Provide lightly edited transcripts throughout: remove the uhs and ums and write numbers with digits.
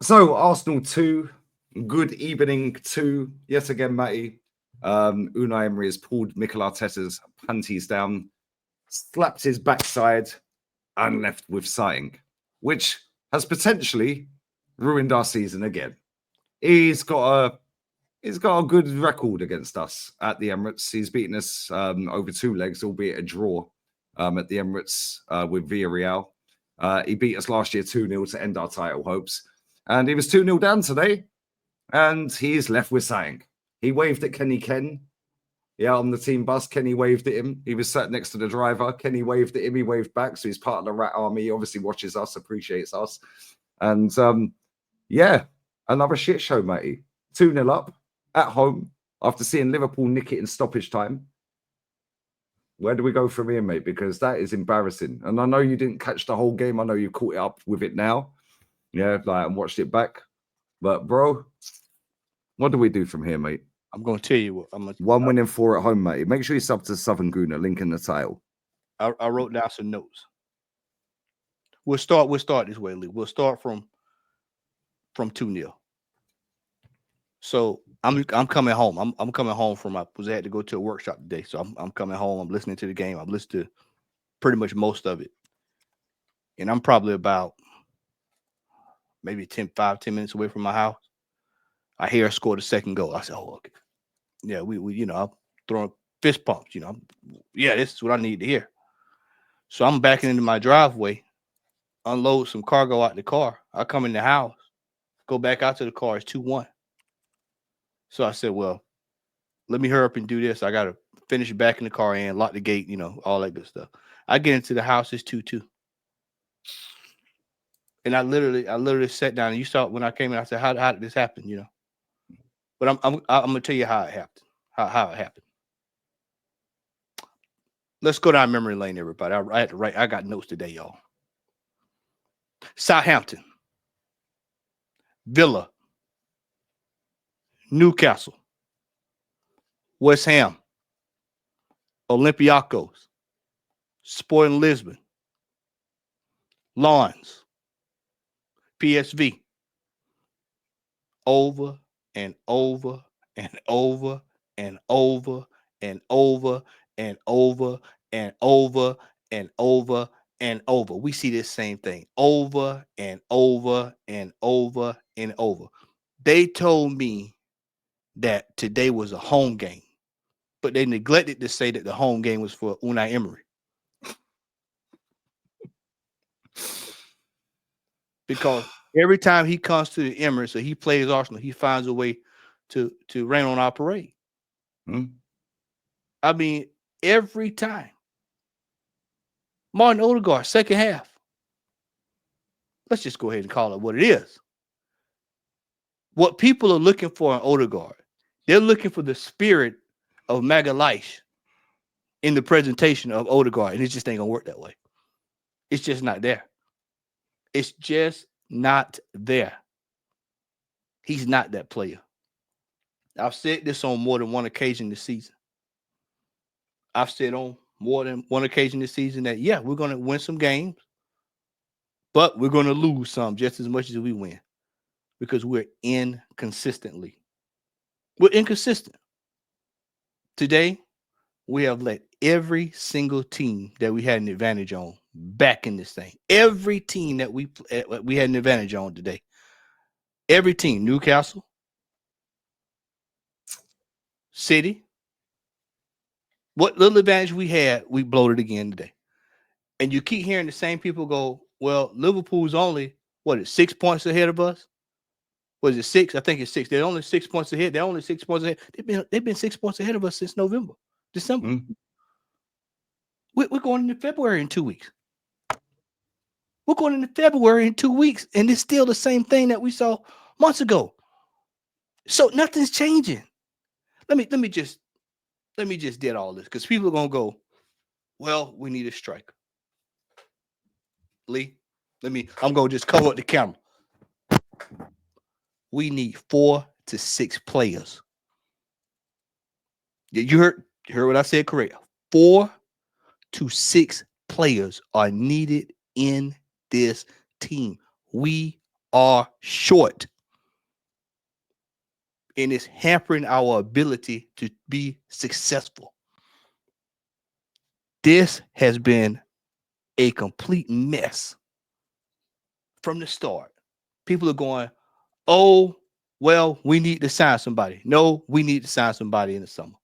So Arsenal 2, good evening 2. Yet again, Matty. Unai Emery has pulled Mikel Arteta's panties down, slapped his backside, and left with sighing, which has potentially ruined our season again. He's got a good record against us at the Emirates. He's beaten us over 2 legs, albeit a draw at the Emirates with Villarreal. He beat us last year 2-0 to end our title hopes. And he was 2-0 down today, and he's left with saying. He waved at Kenny Ken. Yeah, on the team bus, Kenny waved at him. He was sat next to the driver. Kenny waved at him. He waved back. So he's part of the Rat Army. He obviously watches us, appreciates us. And yeah, another shit show, matey. 2-0 up at home after seeing Liverpool nick it in stoppage time. Where do we go from here, mate? Because that is embarrassing. And I know you didn't catch the whole game. I know you caught it up with it now. Yeah, like, and watched it back. But, bro, what do we do from here, mate? I'm going to tell you what. One win and 4 at home, mate. Make sure you sub to Southern Guna, link in the title. I wrote down some notes. We'll start this way, Lee. We'll start from 2-0. So I'm coming home. I'm coming home from I had to go to a workshop today. So I'm coming home. I'm listening to the game. I've listened to pretty much most of it. And I'm probably about maybe 10 minutes away from my house. I hear her score the second goal. I said, oh, okay. Yeah, we I'm throwing fist pumps, Yeah, this is what I need to hear. So I'm backing into my driveway, unload some cargo out the car. I come in the house, go back out to the car. It's 2-1. So I said, well, let me hurry up and do this. I got to finish back in the car and lock the gate, all that good stuff. I get into the house, it's 2-2. And I literally sat down, and you saw when I came in, I said, how did this happen, But I'm going to tell you how it happened, how it happened. Let's go down memory lane, everybody. I had to write. I got notes today, y'all. Southampton, Villa, Newcastle, West Ham, Olympiacos, Sporting Lisbon, Lawns, PSV. Over and over and over and over and over and over and over and over and over. We see this same thing over and over and over and over. They told me that today was a home game, but they neglected to say that the home game was for Unai Emery. Because every time he comes to the Emirates or he plays Arsenal, he finds a way to rain on our parade. I mean, every time. Martin Odegaard, second half. Let's just go ahead and call it what it is. What people are looking for in Odegaard, they're looking for the spirit of Magalhaes in the presentation of Odegaard, and it just ain't going to work that way. It's just not there. It's just not there. He's not that player. I've said this on more than one occasion this season. I've said on more than one occasion this season that, yeah, we're going to win some games, but we're going to lose some just as much as we win because we're inconsistently. We're inconsistent. Today, we have let every single team that we had an advantage on back in this thing. Every team that we had an advantage on today. Every team, Newcastle, City, what little advantage we had, we bloated again today. And you keep hearing the same people go, well, Liverpool's only, 6 points ahead of us? Was it 6? I think it's 6. They're only 6 points ahead. They're only 6 points ahead. They've been 6 points ahead of us since December. We're going into February in 2 weeks. We're going into February in 2 weeks, and it's still the same thing that we saw months ago. So nothing's changing. Let me just did all this because people are gonna go, well, we need a striker. Lee, I'm gonna just cover up the camera. We need 4 to 6 players. You heard what I said correct. 4 to 6 players are needed in this team. We are short. And it's hampering our ability to be successful. This has been a complete mess from the start. People are going, oh, well, we need to sign somebody. No, we need to sign somebody in the summer.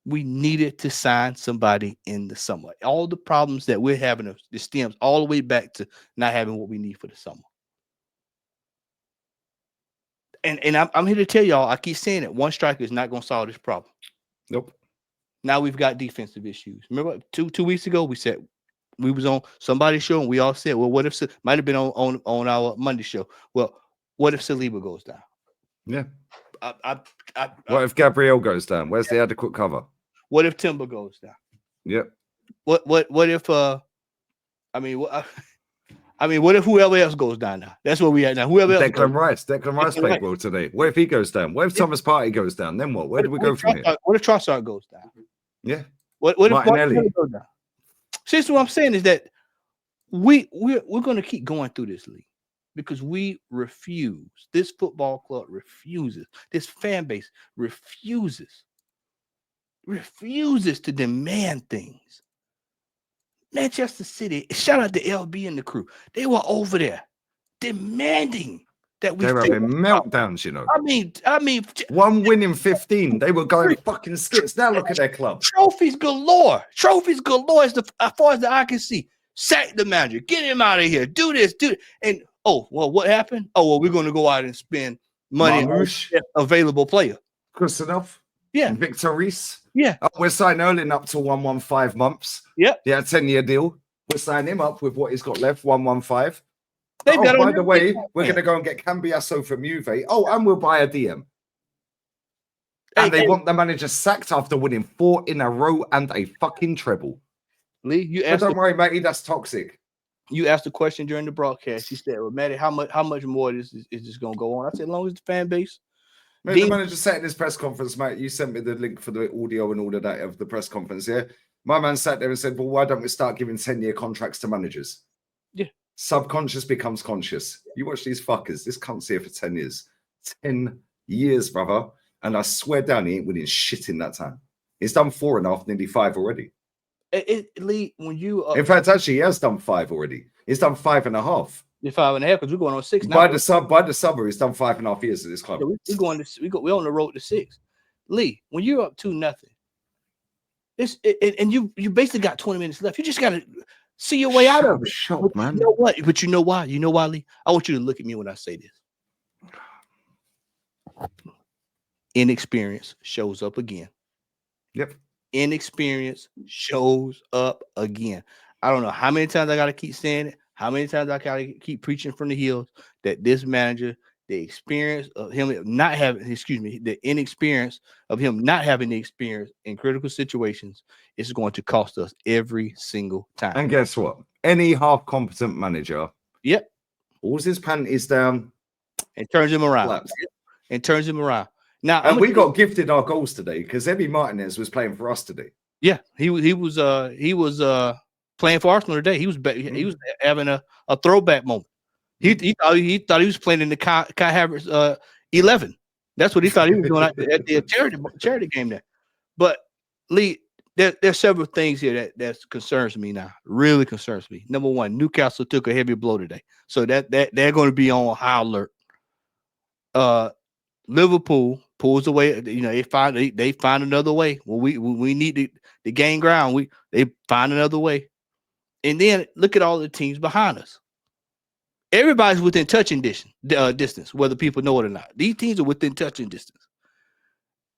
We needed to sign somebody in the summer. All the problems that we're having, the stems all the way back to not having what we need for the summer. And I'm here to tell y'all, I keep saying it, one striker is not going to solve this problem. Nope. Now we've got defensive issues. Remember two weeks ago, we said we was on somebody's show and we all said, well, what if might have been on our Monday show? Well, what if Saliba goes down? Yeah. What if Gabriel goes down? Where's the adequate cover? What if Timber goes down? Yep. What if what if whoever else goes down now? That's where we at now. Whoever else. Declan Rice played well today. What if he goes down? What if Thomas Partey goes down? Then what? Where do we go from here? What if Trossard goes down? Yeah. What if Martinelli goes down? See, what I'm saying is that we're going to keep going through this league because we refuse. This football club refuses. This fan base refuses to demand things. Manchester City, shout out to LB and the crew. They were over there demanding that we. They were having meltdowns, you know. I mean, one win in 15. They were going fucking skits. Now look at their club. Trophies galore. Trophies galore. As far as the eye can see. Sack the manager. Get him out of here. Do this. And what happened? Oh, well, we're going to go out and spend money on available player. Kusanov. Yeah. Victor Reese. Yeah. Oh, we're signing Erling up to 115 months. Yep. Yeah, 10-year deal. We're signing him up with what he's got left, 115. By the way, we're going to go and get Cambiasso from Juve. Oh, and we'll buy a DM. And they want the manager sacked after winning 4 in a row and a fucking treble. Lee, you asked. Don't worry, Matty, that's toxic. You asked a question during the broadcast. You said, well, Matty, how much more is this going to go on? I said, as long as the fan base. Mate, the manager sat in his press conference, mate. You sent me the link for the audio and all of that of the press conference, yeah? My man sat there and said, well, why don't we start giving 10-year contracts to managers? Yeah. Subconscious becomes conscious. You watch these fuckers. This cunt's here for 10 years. 10 years, brother. And I swear down, he ain't winning shit in that time. He's done 4.5, nearly 5 already. Lee, when you... in fact, actually, he has done 5 already. He's done 5.5. You're 5.5 because we're going on 6 now. By the summer, he's done 5.5 years at this club. Yeah, we're on the road to 6. Lee, when you're up 2-0, and you basically got 20 minutes left. You just got to see your way out of it. Shut, man. You know what? But you know why? You know why, Lee? I want you to look at me when I say this. Inexperience shows up again. Yep. Inexperience shows up again. I don't know how many times I got to keep saying it. How many times I gotta keep preaching from the hills that this manager, the experience of him not having, the inexperience of him not having the experience in critical situations is going to cost us every single time. And guess what? Any half-competent manager, pulls his panties down and turns him around. And turns him around. Now, and we got gifted our goals today because Emi Martinez was playing for us today. Yeah, he was playing for Arsenal today. He was having a throwback moment. He thought he was playing in the Kai Havertz 11. That's what he thought he was doing at the charity game there. But Lee, there's several things here that concerns me now. Really concerns me. Number one, Newcastle took a heavy blow today, so that they're going to be on high alert. Liverpool pulls away. You know, they find another way. Well, we need to gain ground. They find another way. And then look at all the teams behind us. Everybody's within touching distance, whether people know it or not. These teams are within touching distance.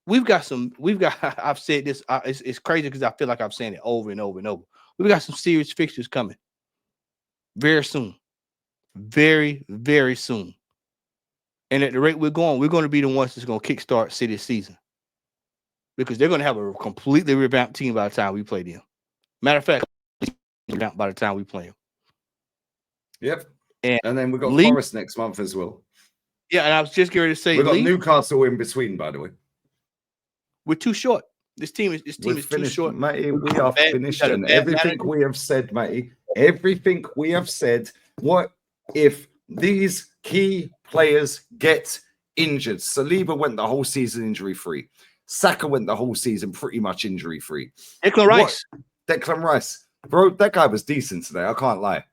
I've said this, it's crazy because I feel like I'm saying it over and over and over. We've got some serious fixtures coming very soon. Very, very soon. And at the rate we're going to be the ones that's going to kickstart City's season. Because they're going to have a completely revamped team by the time we play them. Matter of fact, by the time we play them. Yep. And then we've got Forest next month as well. Yeah, and I was just going to say we've got Newcastle in between, by the way. We're too short. This team is too short. Matty, we are finished. And everything we have said, Matty, everything we have said, what if these key players get injured. Saliba went the whole season injury-free. Saka went the whole season pretty much injury-free. Declan Rice. Declan Rice. Bro, that guy was decent today. I can't lie.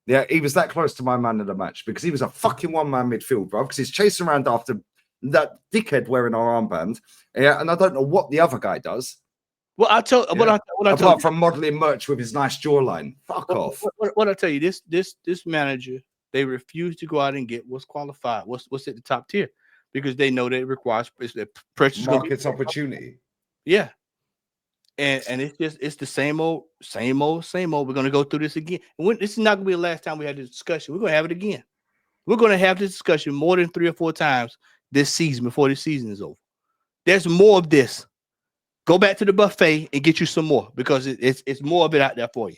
Yeah, he was that close to my man of the match because he was a fucking one-man midfield, bro, because he's chasing around after that dickhead wearing our armband. Yeah, and I don't know what the other guy does. Well, I told what I Apart told you. from modeling merch with his nice jawline. Fuck off. What I tell you, this manager, they refuse to go out and get what's qualified, what's at the top tier, because they know that it requires pressure. Market opportunity. Yeah. And it's the same old. We're gonna go through this again. And this is not gonna be the last time we had this discussion. We're gonna have it again. We're gonna have this discussion more than 3 or 4 times this season before the season is over. There's more of this. Go back to the buffet and get you some more because it's more of it out there for you.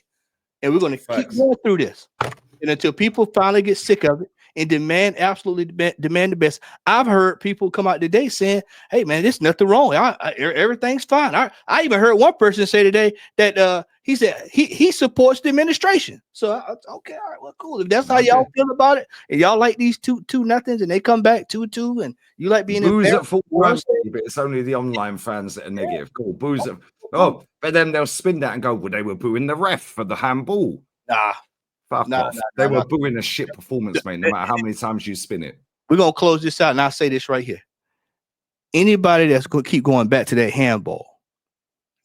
And we're gonna keep going through this. And until people finally get sick of it and absolutely demand the best. I've heard people come out today saying, "Hey man, there's nothing wrong. Everything's fine." I even heard one person say today that he said he supports the administration. So okay, all right, well, cool. If that's how y'all feel about it, and y'all like these two nothings, and they come back 2-2, and you like being booze at football, but it's only the online fans that are negative. Cool, booze at but then they'll spin that and go, "Well, they were booing the ref for the handball." Nah. Fuck off. They were booing a shit performance, mate, no matter how many times you spin it. We're going to close this out, and I'll say this right here. Anybody that's going to keep going back to that handball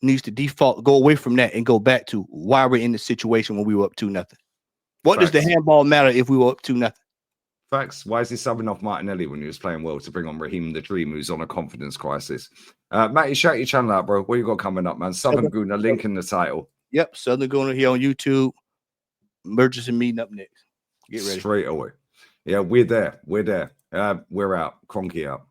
needs to go away from that and go back to why we're in the situation when we were up 2-0. What does the handball matter if we were up 2-0? Facts. Why is he subbing off Martinelli when he was playing well to bring on Raheem the Dream, who's on a confidence crisis? Matty, shout your channel out, bro. What you got coming up, man? Southern Gooner, link in the title. Yep, Southern Gooner here on YouTube. Emergency meeting up next. Get ready. Straight away. Yeah, we're there. We're out. Cronky out.